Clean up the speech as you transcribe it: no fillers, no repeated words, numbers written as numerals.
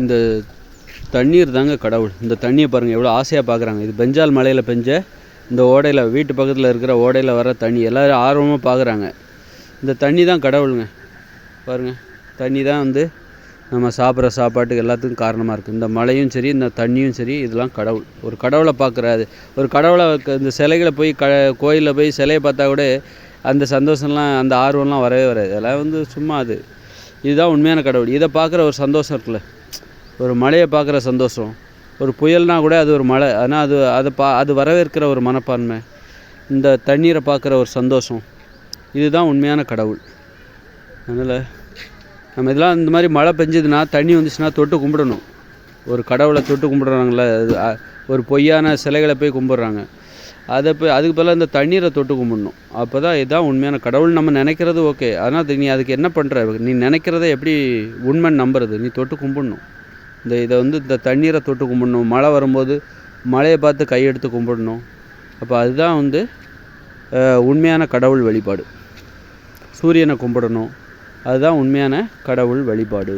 இந்த தண்ணீர் தாங்க கடவுள். இந்த தண்ணியை பாருங்கள் எவ்வளோ ஆசையாக பார்க்குறாங்க. இது பெஞ்சால் மலையில் பெஞ்ச இந்த ஓடையில், வீட்டு பக்கத்தில் இருக்கிற ஓடையில் வர தண்ணி எல்லோரும் ஆர்வமாக பார்க்குறாங்க. இந்த தண்ணி தான் கடவுளுங்க. பாருங்கள், தண்ணி தான் வந்து நம்ம சாப்பிட்ற சாப்பாட்டுக்கு எல்லாத்துக்கும் காரணமாக இருக்குது. இந்த மழையும் சரி, இந்த தண்ணியும் சரி, இதெல்லாம் கடவுள். ஒரு கடவுளை பார்க்குறாரு. ஒரு கடவுளை இந்த சிலைகளை போய் கோயிலில் போய் சிலையை பார்த்தா கூட அந்த சந்தோஷம்லாம், அந்த ஆர்வம்லாம் வரவே வராது. அதெல்லாம் வந்து சும்மா அது. இதுதான் உண்மையான கடவுள். இதை பார்க்குற ஒரு சந்தோஷம் இருக்குல்ல, ஒரு மழையை பார்க்குற சந்தோஷம், ஒரு புயல்னால் கூட அது ஒரு மழை, ஆனால் அது வரவேற்கிற ஒரு மனப்பான்மை, இந்த தண்ணீரை பார்க்குற ஒரு சந்தோஷம், இதுதான் உண்மையான கடவுள். அதனால் நம்ம இதெல்லாம் இந்த மாதிரி மழை பெஞ்சதுன்னா, தண்ணி வந்துச்சுன்னா தொட்டு கும்பிடணும். ஒரு கடவுளை தொட்டு கும்பிடுறாங்களே, ஒரு பொய்யான சிலைகளை போய் கும்பிட்றாங்க. அதுக்கு பதிலாக இந்த தண்ணீரை தொட்டு கும்பிடணும். அப்போ தான் இதுதான் உண்மையான கடவுள். நம்ம நினைக்கிறது ஓகே, ஆனால் நீ அதுக்கு என்ன பண்ணுற? நீ நினைக்கிறத எப்படி உண்மைன்னு நம்புறது? நீ தொட்டு கும்பிடணும். இந்த தண்ணீரை தொட்டு கும்பிடணும். மழை வரும்போது மழையை பார்த்து கையெடுத்து கும்பிடணும். அப்போ அதுதான் வந்து உண்மையான கடவுள் வழிபாடு. சூரியனை கும்பிடணும். அதுதான் உண்மையான கடவுள் வழிபாடு.